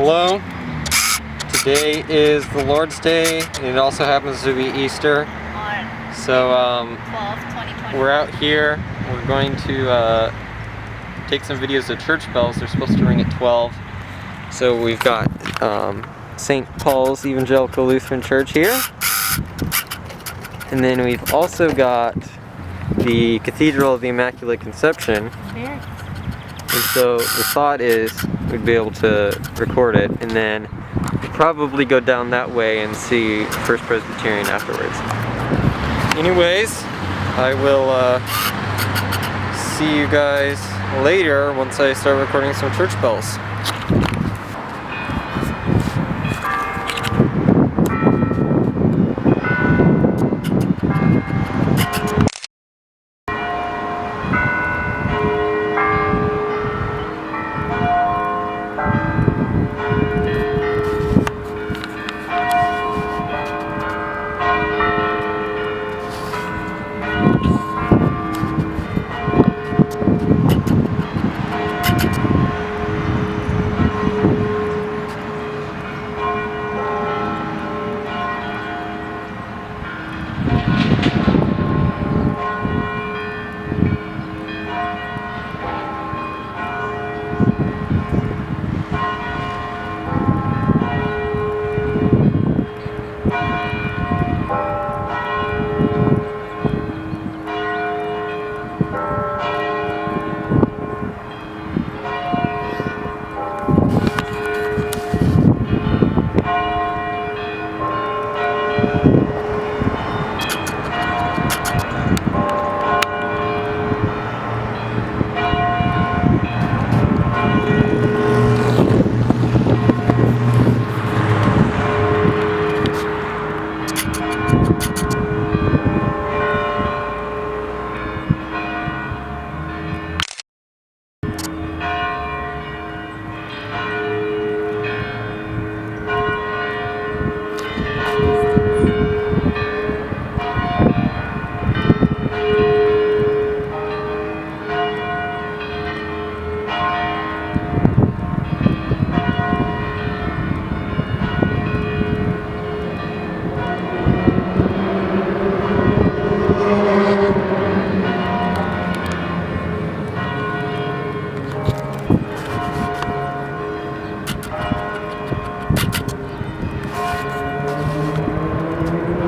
Hello. Today is the Lord's Day, and it also happens to be Easter. So 2020. we're out here. We're going to take some videos of church bells. They're supposed to ring at 12. So we've got St. Paul's Evangelical Lutheran Church here. And then we've also got the Cathedral of the Immaculate Conception. And so the thought is we'd be able to record it and then probably go down that way and see First Presbyterian afterwards. Anyways, I will see you guys later once I start recording some church bells.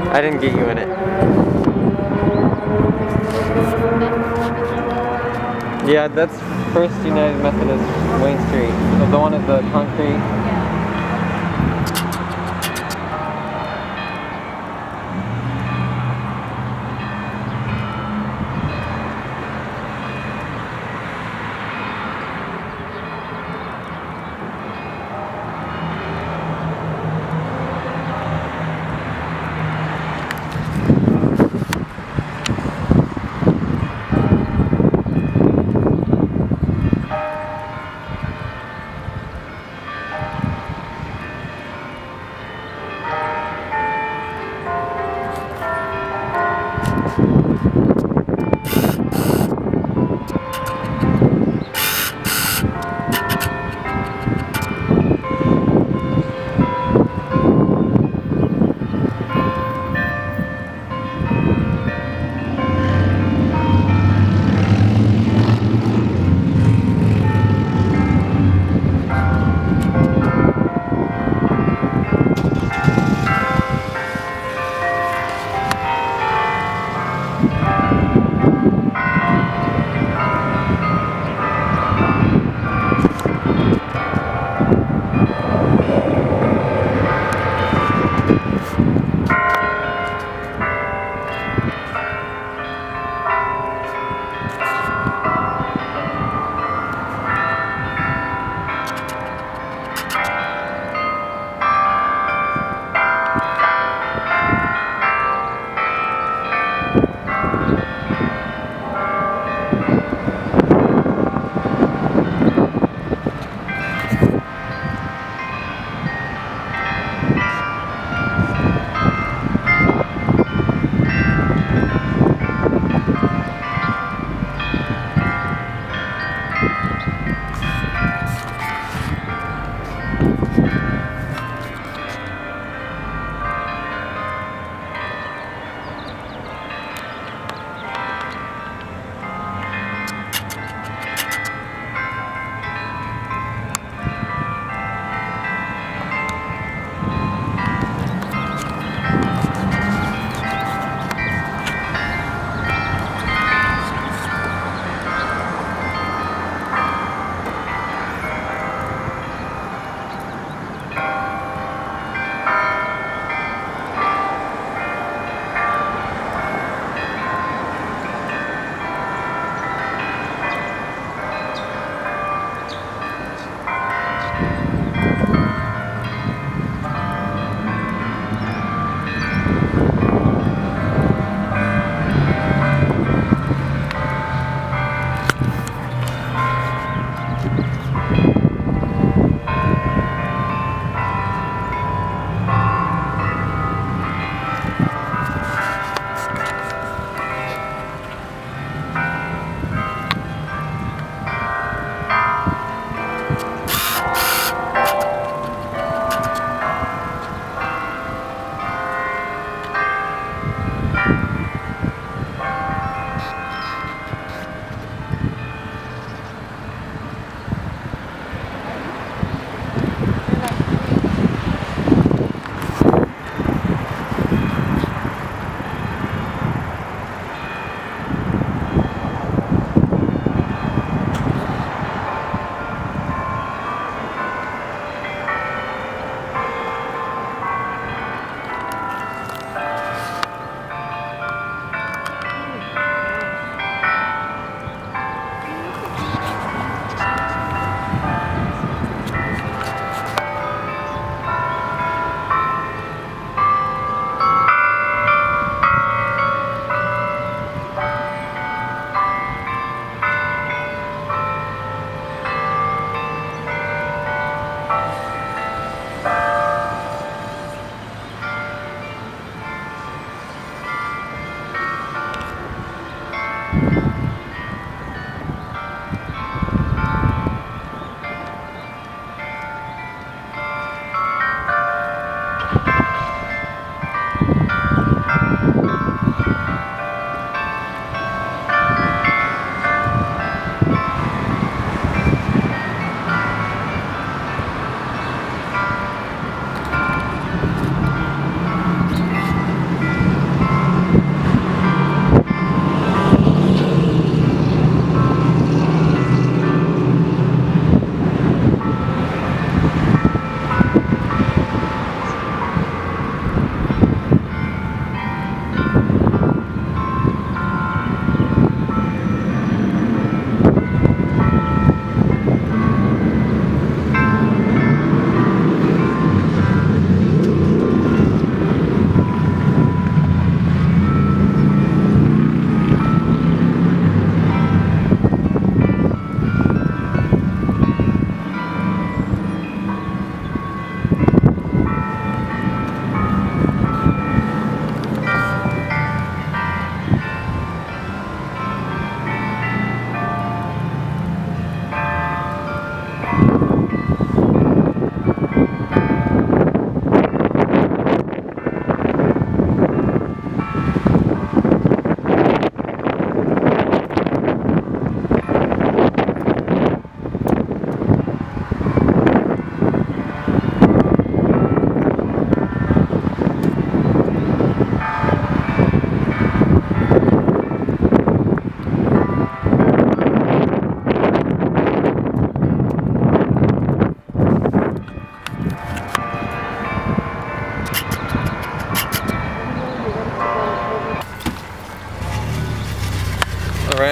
I didn't get you in it. Yeah, that's First United Methodist Wayne Street. The one at the concrete.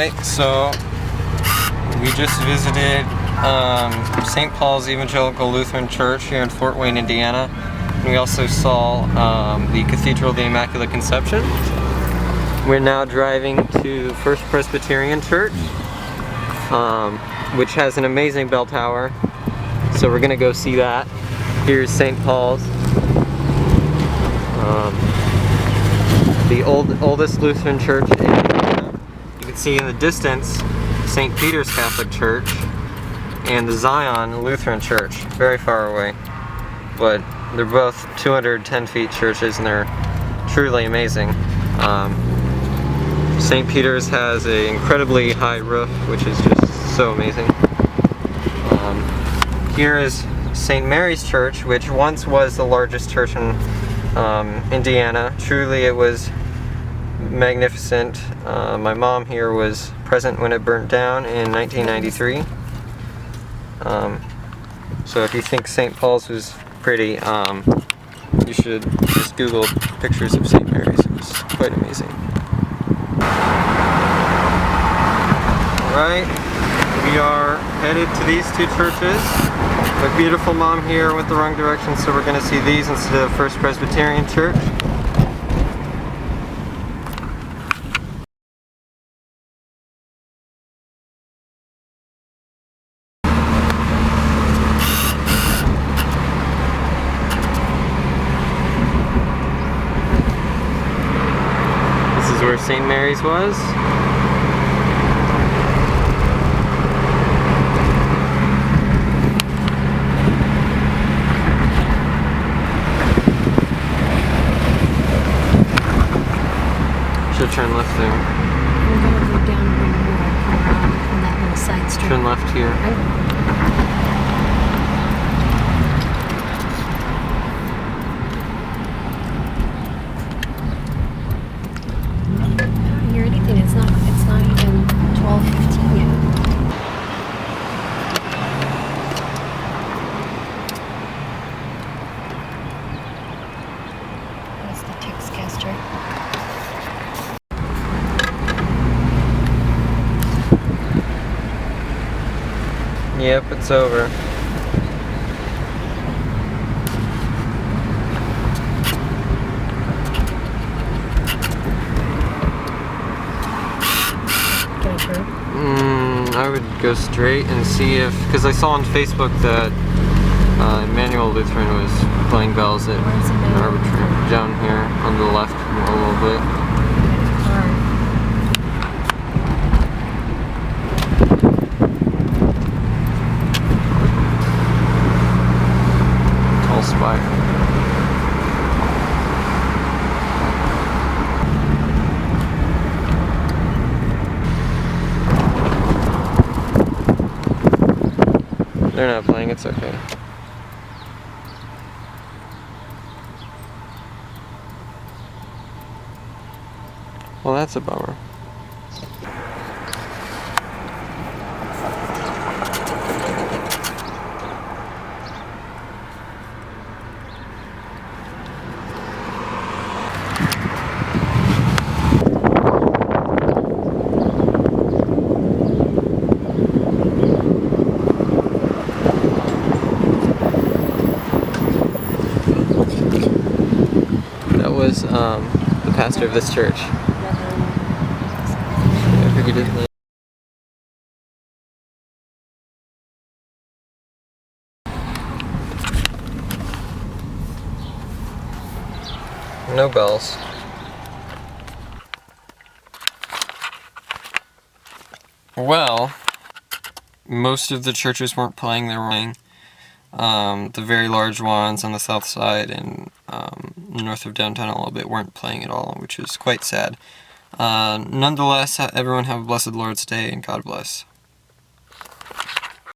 Alright, so we just visited St. Paul's Evangelical Lutheran Church here in Fort Wayne, Indiana. And we also saw the Cathedral of the Immaculate Conception. We're now driving to First Presbyterian Church, which has an amazing bell tower. So we're gonna go see that. Here's St. Paul's, the oldest Lutheran church in Indiana. You can see in the distance St. Peter's Catholic Church and the Zion Lutheran Church, very far away. But they're both 210 feet churches and they're truly amazing. St. Peter's has an incredibly high roof, which is just so amazing. Here is St. Mary's Church, which once was the largest church in Indiana. Truly it was magnificent. My mom here was present when it burnt down in 1993. So if you think St. Paul's was pretty, you should just Google pictures of St. Mary's. It was quite amazing. Alright, we are headed to these two churches. My beautiful mom here went the wrong direction, so we're going to see these instead of First Presbyterian Church. This is where St. Mary's was. Should turn left there. We're going to go down one more on that little side street. Turn left here. I don't hear anything. It's not even 12:15 yet. That's the Textcaster. Yep, it's over. Can I turn? I would go straight and see if, because I saw on Facebook that Emmanuel Lutheran was playing bells at Where's Emmanuel Arbitrary, down here on the left a little bit. Spire. They're not playing, it's okay. Well, that's a bummer. Was the pastor of this church. I figured it. No bells. Well, most of the churches weren't playing their ring. The very large ones on the south side and north of downtown a little bit weren't playing at all, which is quite sad. Nonetheless, everyone have a blessed Lord's Day and God bless.